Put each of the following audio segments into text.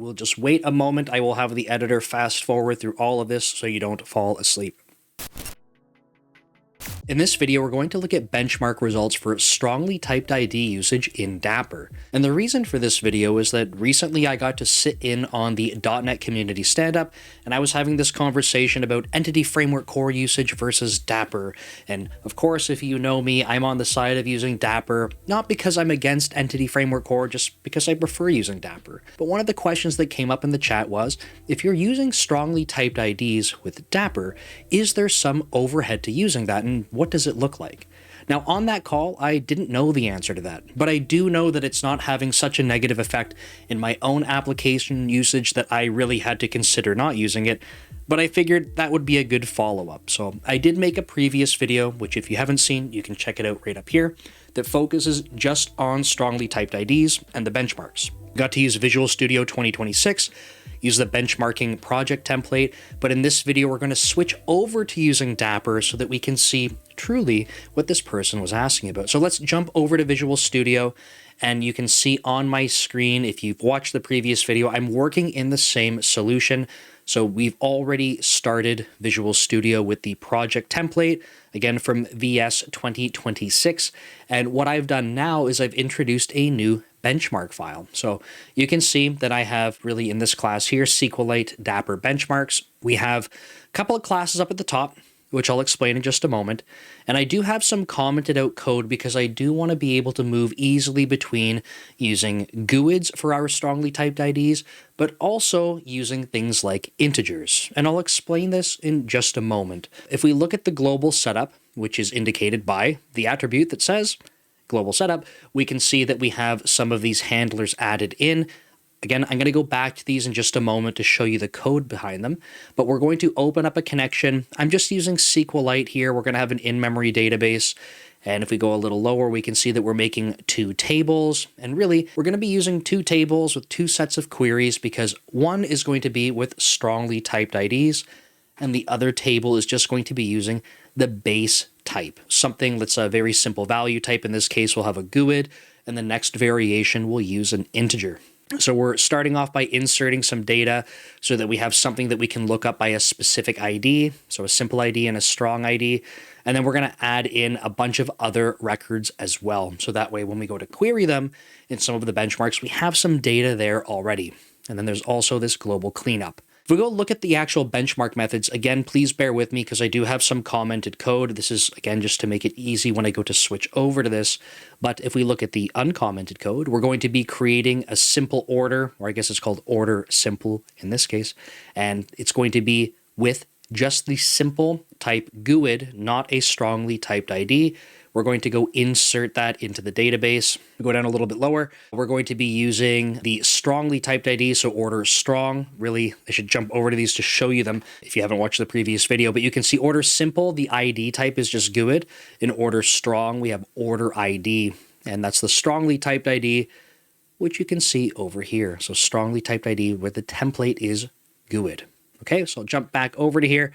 We'll just wait a moment. I will have the editor fast forward through all of this so you don't fall asleep. In this video, we're going to look at benchmark results for strongly typed ID usage in Dapper. And the reason for this video is that recently I got to sit in on the .NET community stand-up, and I was having this conversation about Entity Framework Core usage versus Dapper. And of course, if you know me, I'm on the side of using Dapper, not because I'm against Entity Framework Core, just because I prefer using Dapper. But one of the questions that came up in the chat was, if you're using strongly typed IDs with Dapper, is there some overhead to using that, and what does it look like? Now, on that call, I didn't know the answer to that, but I do know that it's not having such a negative effect in my own application usage that I really had to consider not using it, but I figured that would be a good follow-up. So I did make a previous video, which if you haven't seen, you can check it out right up here, that focuses just on strongly typed IDs and the benchmarks. Got to use Visual Studio 2026, use the benchmarking project template, but in this video we're going to switch over to using Dapper so that we can see truly what this person was asking about. So let's jump over to Visual Studio, and you can see on my screen, if you've watched the previous video, I'm working in the same solution. So we've already started Visual Studio with the project template, again from VS 2026, and what I've done now is I've introduced a new benchmark file. So you can see that I have really in this class here, SQLite Dapper benchmarks. We have a couple of classes up at the top, which I'll explain in just a moment. And I do have some commented out code because I do want to be able to move easily between using GUIDs for our strongly typed IDs, but also using things like integers. And I'll explain this in just a moment. If we look at the global setup, which is indicated by the attribute that says global setup, we can see that we have some of these handlers added in. Again, I'm going to go back to these in just a moment to show you the code behind them, but we're going to open up a connection. I'm just using SQLite here. We're going to have an in-memory database. And if we go a little lower, we can see that we're making two tables. And really, we're going to be using two tables with two sets of queries because one is going to be with strongly typed IDs, and the other table is just going to be using the base type, something that's a very simple value type. In this case, we'll have a GUID, and the next variation will use an integer. So we're starting off by inserting some data so that we have something that we can look up by a specific ID, so a simple ID and a strong ID, and then we're going to add in a bunch of other records as well. So that way when we go to query them in some of the benchmarks, we have some data there already. And then there's also this global cleanup. If we go look at the actual benchmark methods, again, please bear with me because I do have some commented code. This is, again, just to make it easy when I go to switch over to this. But if we look at the uncommented code, we're going to be creating a simple order, or I guess it's called order simple in this case. And it's going to be with just the simple type GUID, not a strongly typed ID. We're going to go insert that into the database. We go down a little bit lower. We're going to be using the strongly typed ID, so order strong. Really, I should jump over to these to show you them if you haven't watched the previous video, but you can see order simple, the ID type is just GUID. In order strong, we have order ID, and that's the strongly typed ID, which you can see over here. So strongly typed ID where the template is GUID. Okay, so I'll jump back over to here.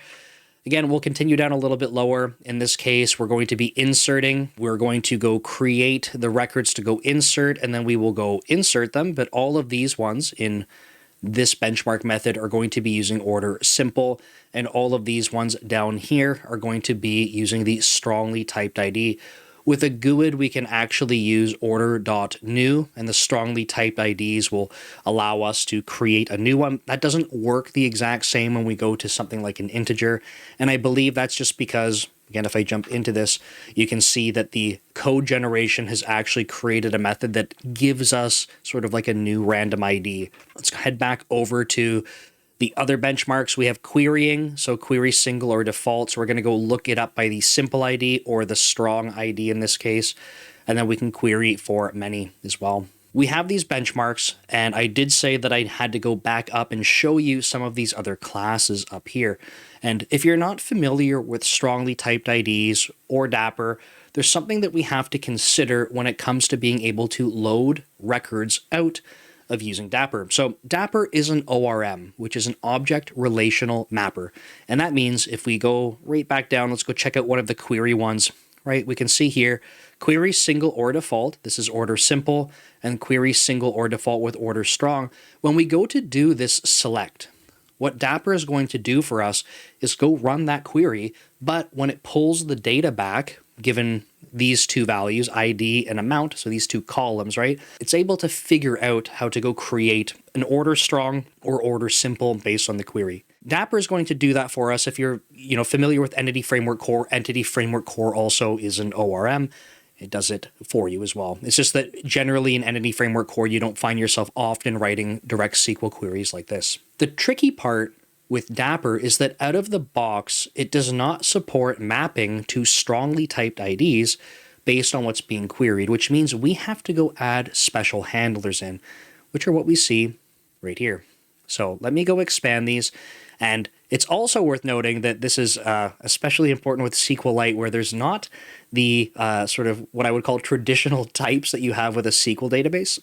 Again, we'll continue down a little bit lower. In this case, we're going to be inserting. We're going to go create the records to go insert, and then we will go insert them. But all of these ones in this benchmark method are going to be using order simple, and all of these ones down here are going to be using the strongly typed ID. With a GUID, we can actually use order.new, and the strongly typed IDs will allow us to create a new one. That doesn't work the exact same when we go to something like an integer, and I believe that's just because, again, if I jump into this, you can see that the code generation has actually created a method that gives us sort of like a new random ID. Let's head back over to the other benchmarks. We have querying, so query single or default. So we're going to go look it up by the simple ID or the strong ID in this case, and then we can query for many as well. We have these benchmarks, and I did say that I had to go back up and show you some of these other classes up here. And if you're not familiar with strongly typed IDs or Dapper, there's something that we have to consider when it comes to being able to load records out of using Dapper. So Dapper is an ORM, which is an object relational mapper. And that means if we go right back down, let's go check out one of the query ones right? We can see here, query single or default. This is order simple, and query single or default with order strong. When we go to do this select, what Dapper is going to do for us is go run that query, but when it pulls the data back, given these two values, ID and amount, so these two columns, right? It's able to figure out how to go create an order strong or order simple based on the query. Dapper is going to do that for us. If you're familiar with Entity Framework Core, Entity Framework Core also is an ORM. It does it for you as well. It's just that generally in Entity Framework Core, you don't find yourself often writing direct SQL queries like this. The tricky part with Dapper is that out of the box, it does not support mapping to strongly typed IDs based on what's being queried, which means we have to go add special handlers in, which are what we see right here. So let me go expand these. And it's also worth noting that this is especially important with SQLite, where there's not the sort of what I would call traditional types that you have with a SQL database.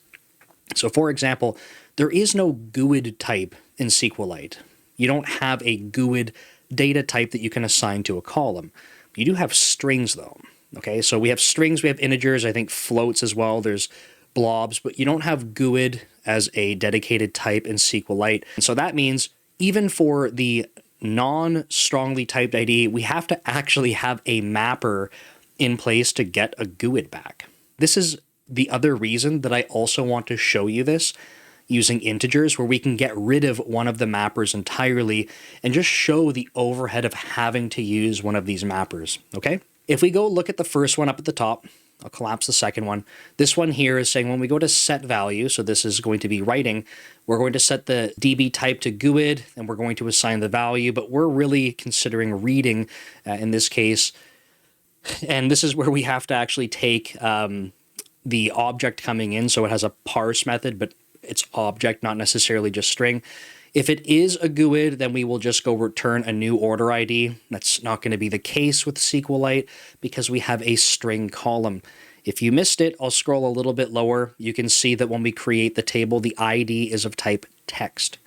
So for example, there is no GUID type in SQLite. You don't have a GUID data type that you can assign to a column. You do have strings though. Okay, so we have strings, we have integers, I think floats as well, there's blobs, but you don't have GUID as a dedicated type in SQLite. And so that means even for the non-strongly typed ID, we have to actually have a mapper in place to get a GUID back. This is the other reason that I also want to show you this using integers, where we can get rid of one of the mappers entirely and just show the overhead of having to use one of these mappers, okay? If we go look at the first one up at the top, I'll collapse the second one. This one here is saying when we go to set value, so this is going to be writing, we're going to set the DB type to GUID, and we're going to assign the value, but we're really considering reading in this case. And this is where we have to actually take the object coming in, so it has a parse method, but it's object, not necessarily just string. If it is a GUID, then we will just go return a new order ID. That's not going to be the case with SQLite because we have a string column. If you missed it, I'll scroll a little bit lower. You can see that when we create the table, the ID is of type text.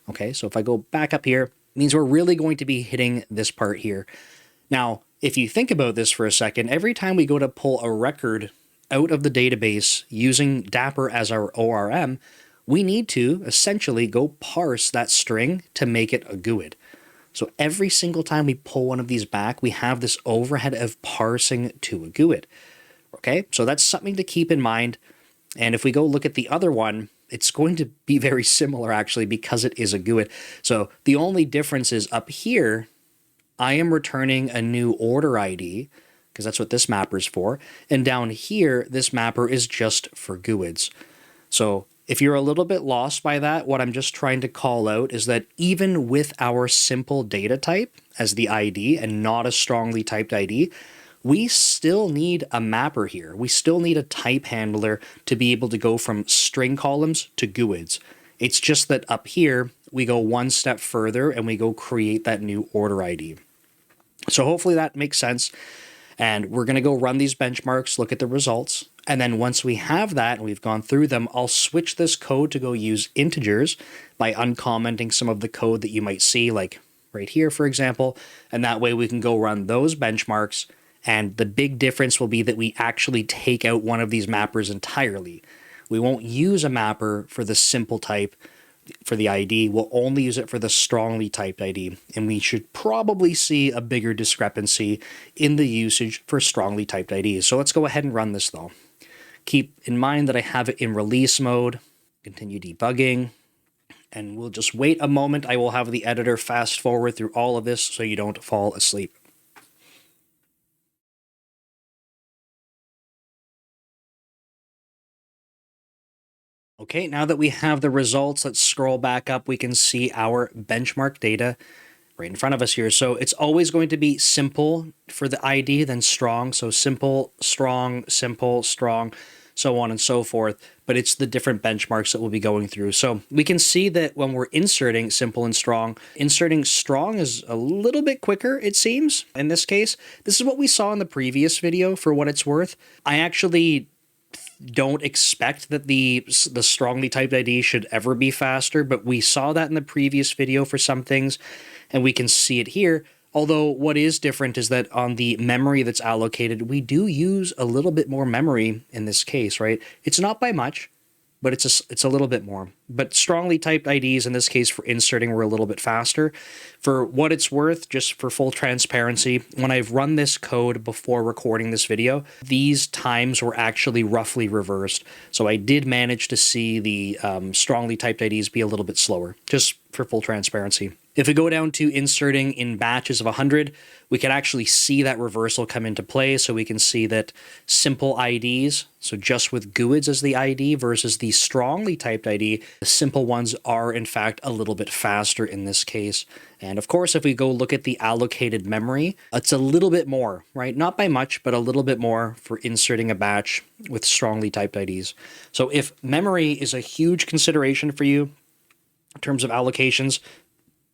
Okay, so if I go back up here, it means we're really going to be hitting this part here. Now, if you think about this for a second, every time we go to pull a record out of the database using Dapper as our ORM, we need to essentially go parse that string to make it a GUID. So every single time we pull one of these back, we have this overhead of parsing to a GUID. Okay, so that's something to keep in mind. And if we go look at the other one, it's going to be very similar actually because it is a GUID. So the only difference is up here, I am returning a new order ID because that's what this mapper is for. And down here, this mapper is just for GUIDs. So if you're a little bit lost by that, what I'm just trying to call out is that even with our simple data type as the ID and not a strongly typed ID, we still need a mapper here. We still need a type handler to be able to go from string columns to GUIDs. It's just that up here, we go one step further and we go create that new order ID. So hopefully that makes sense. And we're going to go run these benchmarks, look at the results. And then once we have that and we've gone through them, I'll switch this code to go use integers by uncommenting some of the code that you might see, like right here, for example. And that way we can go run those benchmarks. And the big difference will be that we actually take out one of these mappers entirely. We won't use a mapper for the simple type for the ID. We'll only use it for the strongly typed ID. And we should probably see a bigger discrepancy in the usage for strongly typed IDs. So let's go ahead and run this though. Keep in mind that I have it in release mode, continue debugging, and we'll just wait a moment. I will have the editor fast forward through all of this so you don't fall asleep. Okay, now that we have the results, let's scroll back up. We can see our benchmark data right in front of us here. So it's always going to be simple for the ID, then strong. So simple, strong, so on and so forth. But it's the different benchmarks that we'll be going through. So we can see that when we're inserting simple and strong, inserting strong is a little bit quicker, it seems. In this case, this is what we saw in the previous video for what it's worth. I actually don't expect that the strongly typed ID should ever be faster, but we saw that in the previous video for some things, and we can see it here. Although what is different is that on the memory that's allocated, we do use a little bit more memory in this case, right? It's not by much, but it's a little bit more. But strongly typed IDs in this case for inserting were a little bit faster. For what it's worth, just for full transparency, when I've run this code before recording this video, these times were actually roughly reversed. So I did manage to see the strongly typed IDs be a little bit slower, just for full transparency. If we go down to inserting in batches of 100, we can actually see that reversal come into play. So we can see that simple IDs, so just with GUIDs as the ID versus the strongly typed ID, the simple ones are in fact a little bit faster in this case. And of course, if we go look at the allocated memory, it's a little bit more, right? Not by much, but a little bit more for inserting a batch with strongly typed IDs. So if memory is a huge consideration for you in terms of allocations,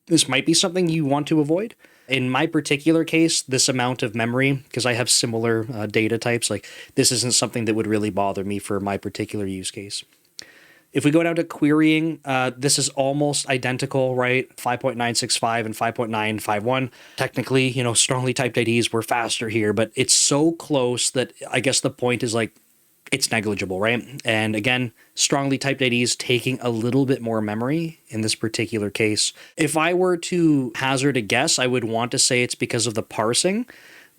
this might be something you want to avoid. In my particular case, this amount of memory, because I have similar data types, like this isn't something that would really bother me for my particular use case. If we go down to querying, this is almost identical, right? 5.965 and 5.951. Technically, strongly typed IDs were faster here, but it's so close that I guess the point is like, it's negligible, right? And again, strongly typed IDs taking a little bit more memory in this particular case. If I were to hazard a guess, I would want to say it's because of the parsing,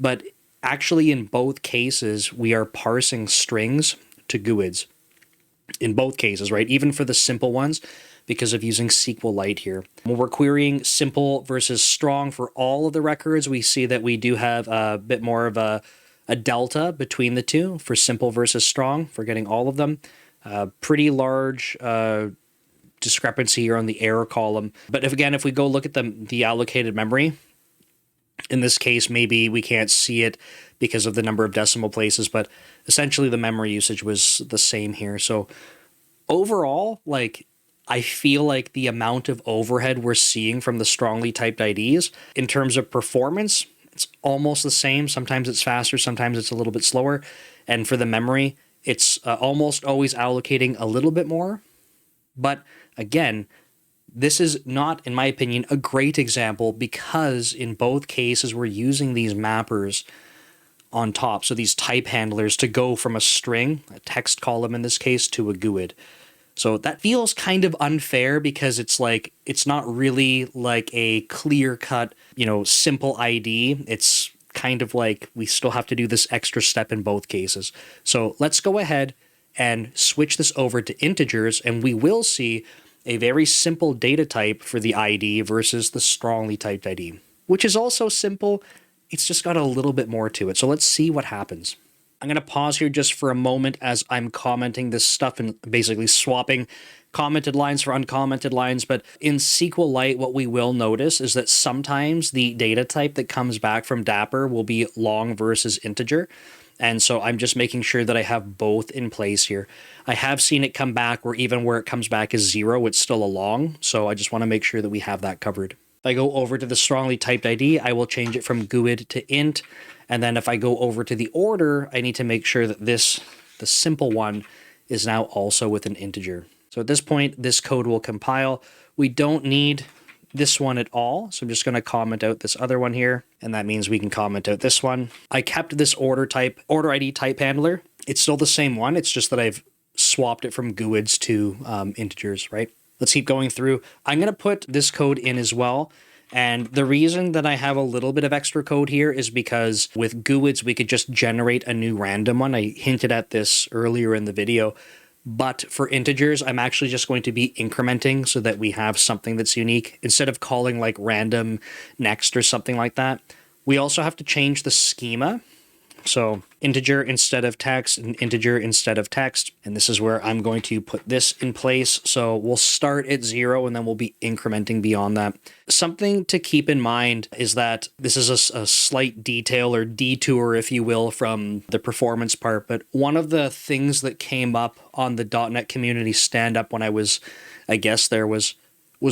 but actually in both cases, we are parsing strings to GUIDs. In both cases, right? Even for the simple ones, because of using SQLite here. When we're querying simple versus strong for all of the records, we see that we do have a bit more of a delta between the two for simple versus strong for getting all of them. Pretty large discrepancy here on the error column. But if we go look at the allocated memory, in this case, maybe we can't see it because of the number of decimal places, but essentially the memory usage was the same here. So overall, I feel like the amount of overhead we're seeing from the strongly typed IDs in terms of performance, it's almost the same. Sometimes it's faster, sometimes it's a little bit slower. And for the memory, it's almost always allocating a little bit more. But again, this is not, in my opinion, a great example because in both cases we're using these mappers on top. So these type handlers to go from a string, a text column in this case, to a GUID. So that feels kind of unfair because it's not really like a clear-cut, simple ID. It's kind of like we still have to do this extra step in both cases. So let's go ahead and switch this over to integers, and we will see a very simple data type for the ID versus the strongly typed ID, which is also simple. It's just got a little bit more to it. So let's see what happens. I'm going to pause here just for a moment as I'm commenting this stuff and basically swapping commented lines for uncommented lines. But in SQLite, what we will notice is that sometimes the data type that comes back from Dapper will be long versus integer. And so I'm just making sure that I have both in place here. I have seen it come back where even where it comes back as 0, it's still a long. So I just want to make sure that we have that covered. If I go over to the strongly typed ID, I will change it from GUID to int. And then if I go over to the order, I need to make sure that the simple one, is now also with an integer. So at this point, this code will compile. We don't need this one at all. So I'm just going to comment out this other one here. And that means we can comment out this one. I kept this order ID type handler. It's still the same one. It's just that I've swapped it from GUIDs to integers, right? Let's keep going through. I'm going to put this code in as well. And the reason that I have a little bit of extra code here is because with GUIDs, we could just generate a new random one. I hinted at this earlier in the video. But for integers, I'm actually just going to be incrementing so that we have something that's unique. Instead of calling like random next or something like that, we also have to change the schema. So integer instead of text and integer instead of text. And this is where I'm going to put this in place. So we'll start at 0 and then we'll be incrementing beyond that. Something to keep in mind is that this is a slight detail or detour, if you will, from the performance part. But one of the things that came up on the .NET community stand-up when I was, I guess there was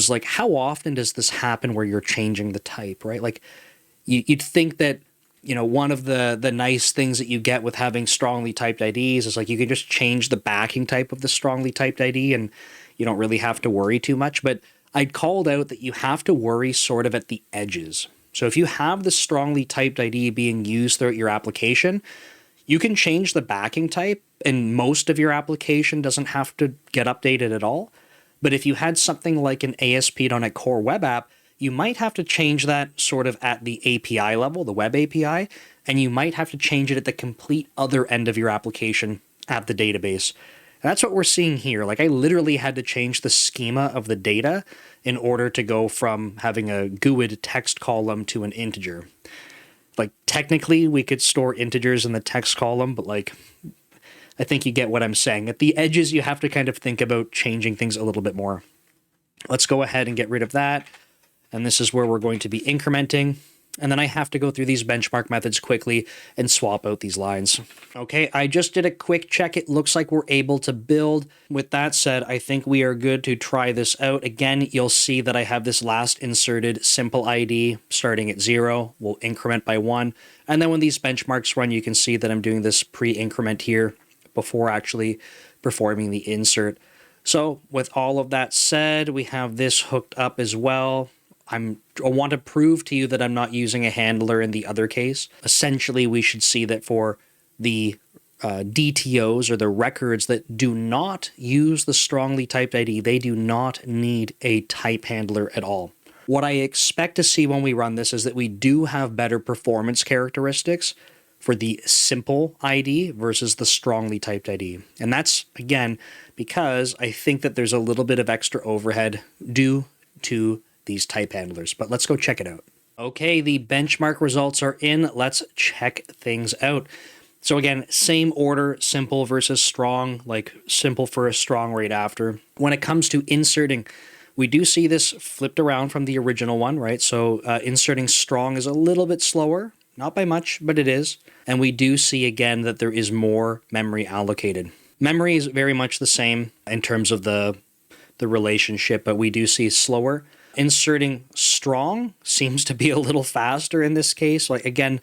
like, how often does this happen where you're changing the type, right? Like you'd think that, one of the nice things that you get with having strongly typed IDs is like you can just change the backing type of the strongly typed ID and you don't really have to worry too much. But I'd called out that you have to worry sort of at the edges. So if you have the strongly typed ID being used throughout your application, you can change the backing type and most of your application doesn't have to get updated at all. But if you had something like an ASP.NET Core web app, you might have to change that sort of at the API level, the web API, and you might have to change it at the complete other end of your application at the database. And that's what we're seeing here. Like I literally had to change the schema of the data in order to go from having a GUID text column to an integer. Like technically we could store integers in the text column, but like I think you get what I'm saying. At the edges, you have to kind of think about changing things a little bit more. Let's go ahead and get rid of that. And this is where we're going to be incrementing. And then I have to go through these benchmark methods quickly and swap out these lines. Okay, I just did a quick check. It looks like we're able to build. With that said, I think we are good to try this out. Again, you'll see that I have this last inserted simple ID starting at 0. We'll increment by 1. And then when these benchmarks run, you can see that I'm doing this pre-increment here before actually performing the insert. So with all of that said, we have this hooked up as well. I want to prove to you that I'm not using a handler in the other case. Essentially, we should see that for the DTOs or the records that do not use the strongly typed ID, they do not need a type handler at all. What I expect to see when we run this is that we do have better performance characteristics for the simple ID versus the strongly typed ID. And that's, again, because I think that there's a little bit of extra overhead due to these type handlers. But let's go check it out. Okay, the benchmark results are in. Let's check things out. So again, same order, simple versus strong, like simple for a strong right after. When it comes to inserting, we do see this flipped around from the original one, right? So inserting strong is a little bit slower. Not by much, but it is. And we do see again that there is more memory allocated. Memory is very much the same in terms of the relationship, but we do see slower. Inserting strong seems to be a little faster in this case. Like again,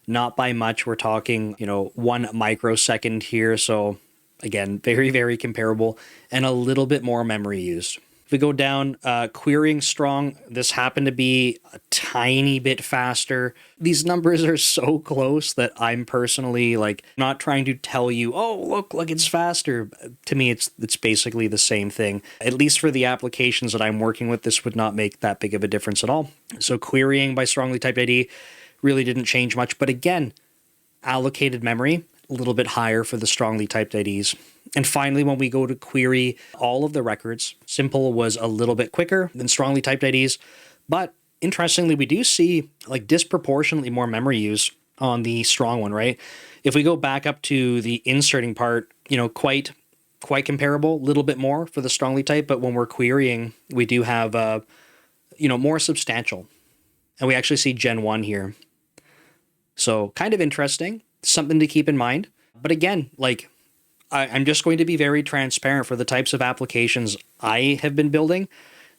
not by much. We're talking, 1 microsecond here. So again, very, very comparable and a little bit more memory used. If we go down, querying strong, this happened to be a tiny bit faster. These numbers are so close that I'm personally not trying to tell you, oh, look, it's faster. To me, it's basically the same thing. At least for the applications that I'm working with, this would not make that big of a difference at all. So querying by strongly typed ID really didn't change much. But again, allocated memory, a little bit higher for the strongly typed IDs. And finally, when we go to query all of the records, simple was a little bit quicker than strongly typed IDs. But interestingly, we do see disproportionately more memory use on the strong one, right? If we go back up to the inserting part, quite comparable, a little bit more for the strongly typed. But when we're querying, we do have, more substantial. And we actually see Gen 1 here. So kind of interesting. Something to keep in mind. But again, I'm just going to be very transparent for the types of applications I have been building.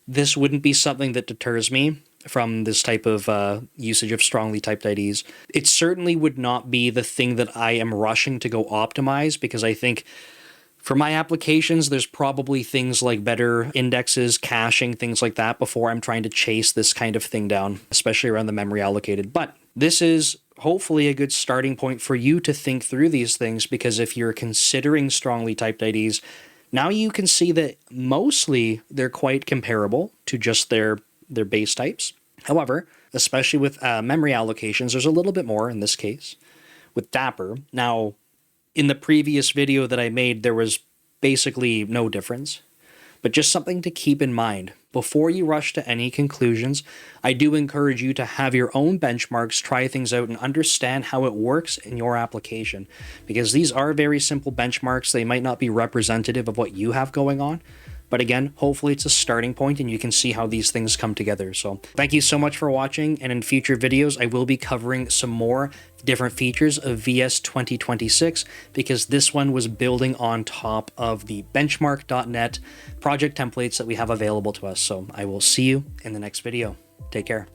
This wouldn't be something that deters me from this type of usage of strongly typed IDs. It certainly would not be the thing that I am rushing to go optimize, because I think for my applications, there's probably things like better indexes, caching, things like that before I'm trying to chase this kind of thing down, especially around the memory allocated. But this is hopefully a good starting point for you to think through these things, because if you're considering strongly typed IDs, now you can see that mostly they're quite comparable to just their base types. However, especially with memory allocations, there's a little bit more in this case with Dapper. Now, in the previous video that I made, there was basically no difference, but just something to keep in mind. Before you rush to any conclusions, I do encourage you to have your own benchmarks, try things out, and understand how it works in your application. Because these are very simple benchmarks. They might not be representative of what you have going on. But again, hopefully it's a starting point and you can see how these things come together. So thank you so much for watching. And in future videos, I will be covering some more different features of VS 2026, because this one was building on top of the BenchmarkDotNet project templates that we have available to us. So I will see you in the next video. Take care.